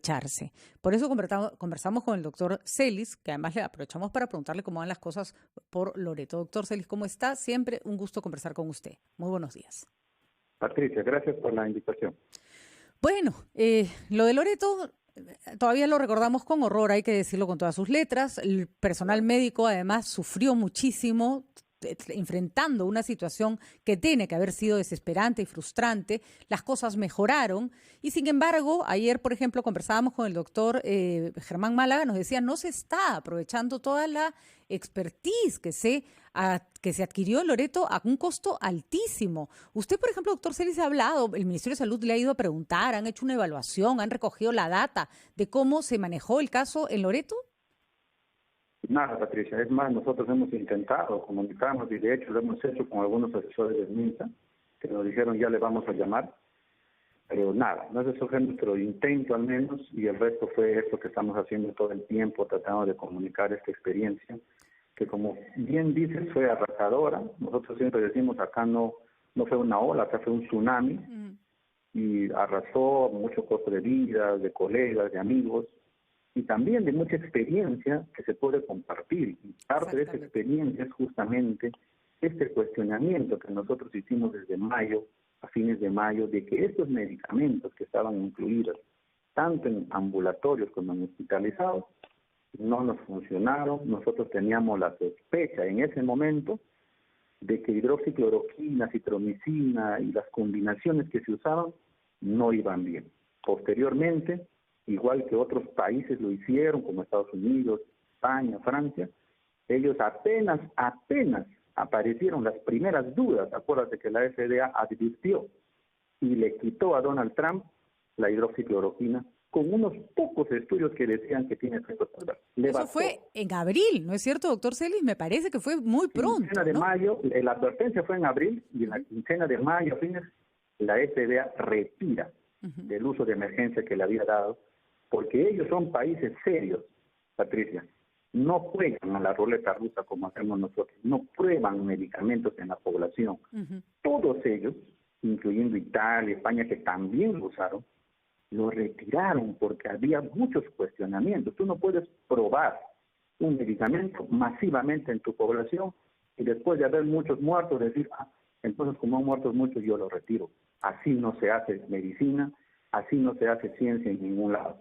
aprovecharse. Por eso conversamos con el doctor Celis, que además le aprovechamos para preguntarle cómo van las cosas por Loreto. Doctor Celis, ¿cómo está? Siempre un gusto conversar con usted. Muy buenos días. Patricia, gracias por la invitación. Bueno, lo de Loreto todavía lo recordamos con horror, hay que decirlo con todas sus letras. El personal médico además sufrió muchísimo enfrentando una situación que tiene que haber sido desesperante y frustrante. Las cosas mejoraron y sin embargo, ayer por ejemplo conversábamos con el doctor Germán Málaga, nos decía no se está aprovechando toda la expertise que se adquirió en Loreto a un costo altísimo. Usted, por ejemplo, doctor Celis, ha hablado, el Ministerio de Salud le ha ido a preguntar, han hecho una evaluación, han recogido la data de cómo se manejó el caso en Loreto. Nada, Patricia, es más, nosotros hemos intentado comunicarnos y de hecho lo hemos hecho con algunos asesores del MINSA que nos dijeron ya le vamos a llamar, pero nada, no es eso fue nuestro intento al menos y el resto fue esto que estamos haciendo todo el tiempo, tratando de comunicar esta experiencia que como bien dices fue arrasadora. Nosotros siempre decimos acá no fue una ola, acá fue un tsunami y arrasó mucho costo de vida, de colegas, de amigos y también de mucha experiencia que se puede compartir. Y parte de esa experiencia es justamente este cuestionamiento que nosotros hicimos desde mayo, a fines de mayo, de que estos medicamentos que estaban incluidos tanto en ambulatorios como en hospitalizados no nos funcionaron. Nosotros teníamos la sospecha en ese momento de que hidroxicloroquina, citromicina y las combinaciones que se usaban no iban bien. Posteriormente, igual que otros países lo hicieron, como Estados Unidos, España, Francia, ellos apenas aparecieron las primeras dudas. Acuérdate que la FDA advirtió y le quitó a Donald Trump la hidroxicloroquina con unos pocos estudios que decían que tiene efectos adversos. Eso fue en abril, ¿no es cierto, doctor Celis? Me parece que fue muy pronto. En la quincena de mayo, la advertencia fue en abril y en la quincena de mayo, a fines, la FDA retira del uso de emergencia que le había dado, porque ellos son países serios, Patricia. No juegan a la ruleta rusa como hacemos nosotros, no prueban medicamentos en la población. Todos ellos, incluyendo Italia, España, que también lo usaron, lo retiraron porque había muchos cuestionamientos. Tú no puedes probar un medicamento masivamente en tu población y después de haber muchos muertos decir, entonces como han muerto muchos yo lo retiro. Así no se hace medicina, así no se hace ciencia en ningún lado.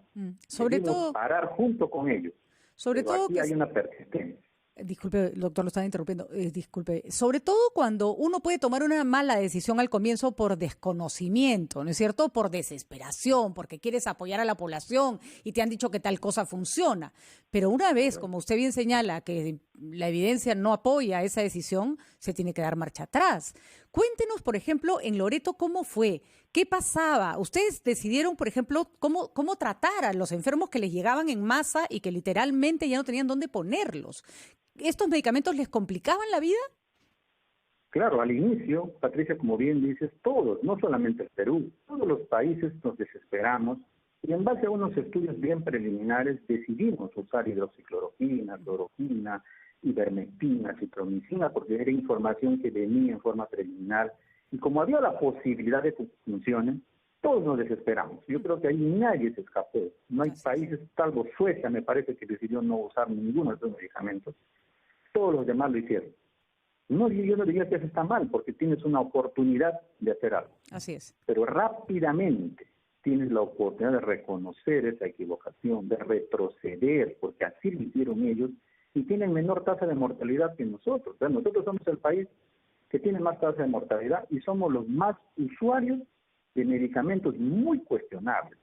Sobre todo parar junto con ellos. Sobre Pero todo aquí hay una persistencia. Disculpe, doctor, lo estaba interrumpiendo. Disculpe. Sobre todo cuando uno puede tomar una mala decisión al comienzo por desconocimiento, ¿no es cierto? Por desesperación, porque quieres apoyar a la población y te han dicho que tal cosa funciona. Pero una vez, como usted bien señala, que la evidencia no apoya esa decisión, se tiene que dar marcha atrás. Cuéntenos, por ejemplo, en Loreto, ¿cómo fue? ¿Qué pasaba? Ustedes decidieron, por ejemplo, cómo tratar a los enfermos que les llegaban en masa y que literalmente ya no tenían dónde ponerlos. ¿Estos medicamentos les complicaban la vida? Claro, al inicio, Patricia, como bien dices, todos, no solamente el Perú, todos los países nos desesperamos y en base a unos estudios bien preliminares decidimos usar hidroxicloroquina, cloroquina, ivermectina, citromicina, porque era información que venía en forma preliminar y como había la posibilidad de que funcionen, todos nos desesperamos. Yo creo que ahí nadie se escapó. No hay países, salvo Suecia, me parece que decidió no usar ninguno de estos medicamentos. Todos los demás lo hicieron. No, yo no diría que eso está mal, porque tienes una oportunidad de hacer algo. Así es. Pero rápidamente tienes la oportunidad de reconocer esa equivocación, de retroceder, porque así lo hicieron ellos, y tienen menor tasa de mortalidad que nosotros. O sea, nosotros somos el país que tiene más tasa de mortalidad y somos los más usuarios de medicamentos muy cuestionables.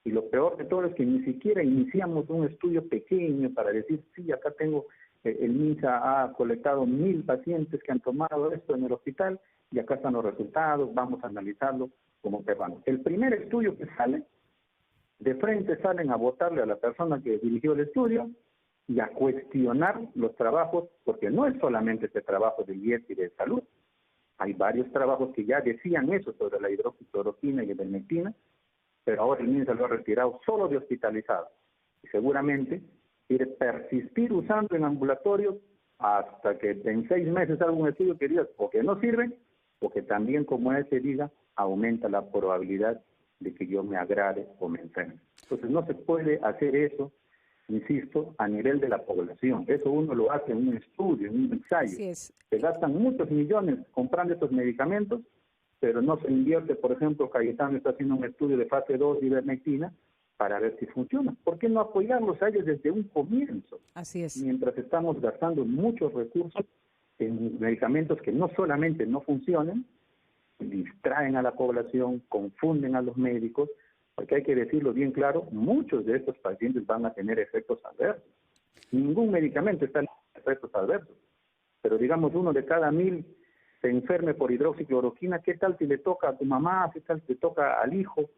Y lo peor de todo es que ni siquiera iniciamos un estudio pequeño para decir, sí, acá tengo... El MINSA ha colectado 1,000 pacientes que han tomado esto en el hospital y acá están los resultados, vamos a analizarlo como peruanos. El primer estudio que sale, de frente salen a votarle a la persona que dirigió el estudio y a cuestionar los trabajos, porque no es solamente este trabajo de IES y de salud, hay varios trabajos que ya decían eso sobre la hidroxicloroquina y la ivermectina, pero ahora el MINSA lo ha retirado solo de hospitalizados. Y seguramente quiere persistir usando en ambulatorio hasta que en 6 meses haga un estudio que diga o que no sirve, o que también, como ese diga, aumenta la probabilidad de que yo me agrade o me enferme. Entonces no se puede hacer eso, insisto, a nivel de la población. Eso uno lo hace en un estudio, en un ensayo. Así es. Se gastan muchos millones comprando estos medicamentos, pero no se invierte. Por ejemplo, Cayetano está haciendo un estudio de fase 2 de ivermectina para ver si funciona. ¿Por qué no apoyarlos a ellos desde un comienzo? Así es. Mientras estamos gastando muchos recursos en medicamentos que no solamente no funcionan, distraen a la población, confunden a los médicos, porque hay que decirlo bien claro, muchos de estos pacientes van a tener efectos adversos. Ningún medicamento está en efectos adversos, pero digamos 1 de cada 1000 se enferme por hidroxicloroquina. ¿Qué tal si le toca a tu mamá? ¿Qué tal si le toca al hijo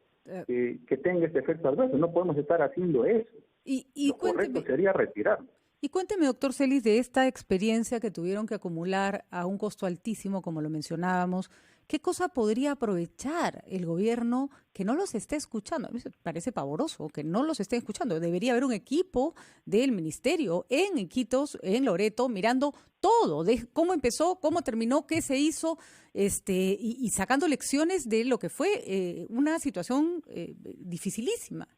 que tenga este efecto adverso? No podemos estar haciendo eso. Lo correcto sería retirarlo. Y cuénteme, doctor Celis, de esta experiencia que tuvieron que acumular a un costo altísimo, como lo mencionábamos. ¿Qué cosa podría aprovechar el gobierno que no los esté escuchando? A mí me parece pavoroso que no los estén escuchando. Debería haber un equipo del ministerio en Iquitos, en Loreto, mirando todo, de cómo empezó, cómo terminó, qué se hizo, y sacando lecciones de lo que fue una situación dificilísima.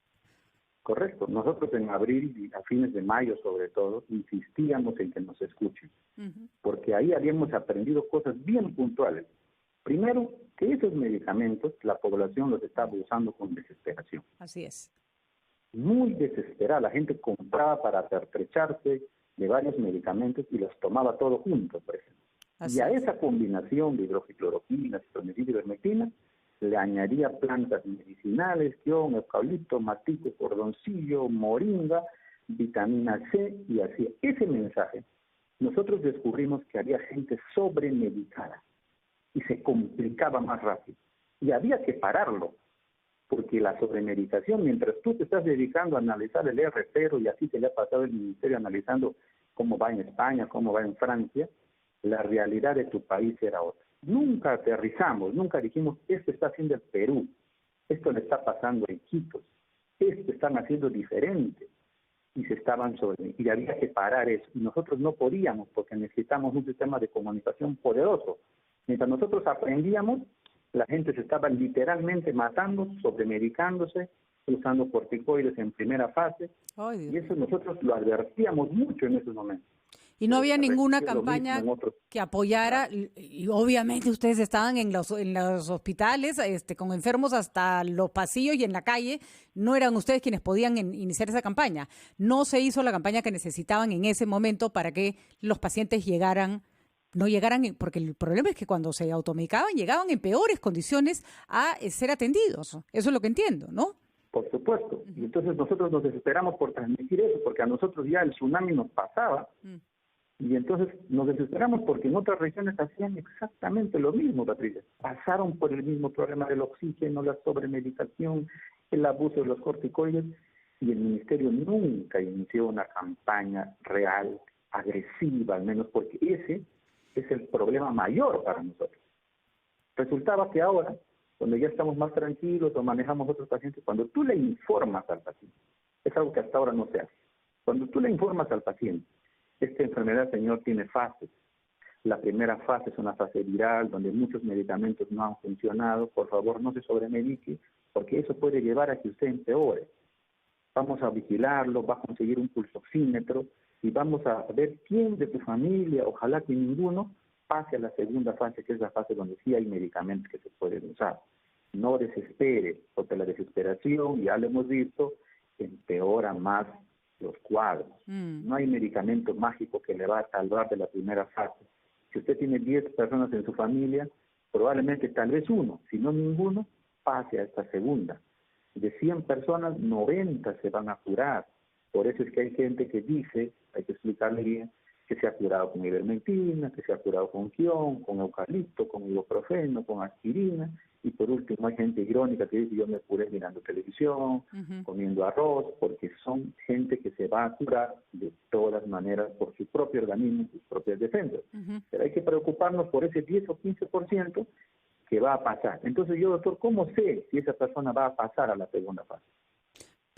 Correcto. Nosotros en abril y a fines de mayo, sobre todo, insistíamos en que nos escuchen, porque ahí habíamos aprendido cosas bien puntuales. Primero, que esos medicamentos la población los estaba usando con desesperación. Así es. Muy desesperada. La gente compraba para pertrecharse de varios medicamentos y los tomaba todos juntos, por ejemplo. Y a esa combinación de hidroxicloroquina, citromicina y ivermectina, le añadía plantas medicinales, kion, eucalipto, matico, cordoncillo, moringa, vitamina C y así. Ese mensaje, nosotros descubrimos que había gente sobremedicada y se complicaba más rápido. Y había que pararlo, porque la sobremedicación, mientras tú te estás dedicando a analizar el R0 y así se le ha pasado el ministerio analizando cómo va en España, cómo va en Francia, la realidad de tu país era otra. Nunca aterrizamos, nunca dijimos, esto está haciendo el Perú, esto le está pasando en Iquitos, esto están haciendo diferente, y se estaban sobre, y había que parar eso, y nosotros no podíamos, porque necesitamos un sistema de comunicación poderoso. Mientras nosotros aprendíamos, la gente se estaba literalmente matando, sobremedicándose, usando corticoides en primera fase, y eso nosotros lo advertíamos mucho en esos momentos. Y no había ninguna campaña que apoyara, y obviamente ustedes estaban en los hospitales, con enfermos hasta los pasillos y en la calle, no eran ustedes quienes podían iniciar esa campaña. No se hizo la campaña que necesitaban en ese momento para que los pacientes no llegaran, porque el problema es que cuando se automedicaban llegaban en peores condiciones a ser atendidos. Eso es lo que entiendo, ¿no? Por supuesto. Y entonces nosotros nos desesperamos por transmitir eso, porque a nosotros ya el tsunami nos pasaba. Y entonces nos desesperamos porque en otras regiones hacían exactamente lo mismo, Patricia. Pasaron por el mismo problema del oxígeno, la sobremedicación, el abuso de los corticoides, y el ministerio nunca inició una campaña real, agresiva, al menos, porque ese es el problema mayor para nosotros. Resultaba que ahora, cuando ya estamos más tranquilos o manejamos otros pacientes, cuando tú le informas al paciente, es algo que hasta ahora no se hace. Cuando tú le informas al paciente, esta enfermedad, señor, tiene fases. La primera fase es una fase viral, donde muchos medicamentos no han funcionado. Por favor, no se sobremedique, porque eso puede llevar a que usted empeore. Vamos a vigilarlo, va a conseguir un pulsoxímetro y vamos a ver quién de tu familia, ojalá que ninguno, pase a la segunda fase, que es la fase donde sí hay medicamentos que se pueden usar. No desespere, porque la desesperación, ya lo hemos visto, empeora más los cuadros. No hay medicamento mágico que le va a salvar de la primera fase. Si usted tiene 10 personas en su familia, probablemente tal vez uno, si no ninguno, pase a esta segunda. De 100 personas, 90 se van a curar. Por eso es que hay gente que dice, hay que explicarle bien, que se ha curado con ivermectina, que se ha curado con kion, con eucalipto, con ibuprofeno, con aspirina, y por último hay gente irónica que dice, yo me curé mirando televisión, comiendo arroz, porque son gente que se va a curar de todas maneras por su propio organismo, sus propias defensas. Pero hay que preocuparnos por ese 10 o 15% que va a pasar. Entonces yo, doctor, ¿cómo sé si esa persona va a pasar a la segunda fase?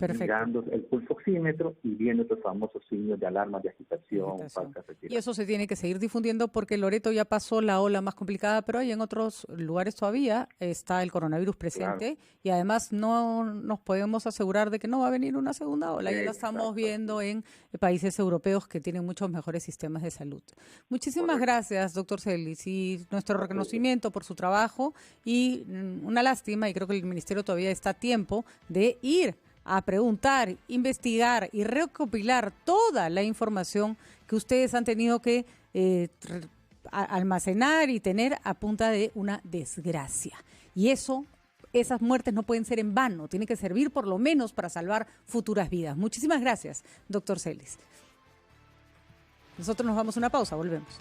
mirando el pulso oxímetro y viendo estos famosos signos de alarma de agitación. Falta de respiración. Y eso se tiene que seguir difundiendo porque Loreto ya pasó la ola más complicada, pero hay en otros lugares todavía está el coronavirus presente, y además no nos podemos asegurar de que no va a venir una segunda ola. Ya lo estamos viendo en países europeos que tienen muchos mejores sistemas de salud. Muchísimas gracias, doctor Celis, y nuestro reconocimiento por su trabajo, y una lástima, y creo que el ministerio todavía está a tiempo de ir a preguntar, investigar y recopilar toda la información que ustedes han tenido que almacenar y tener a punta de una desgracia. Y esas muertes no pueden ser en vano, tienen que servir por lo menos para salvar futuras vidas. Muchísimas gracias, doctor Celis. Nosotros nos vamos a una pausa, volvemos.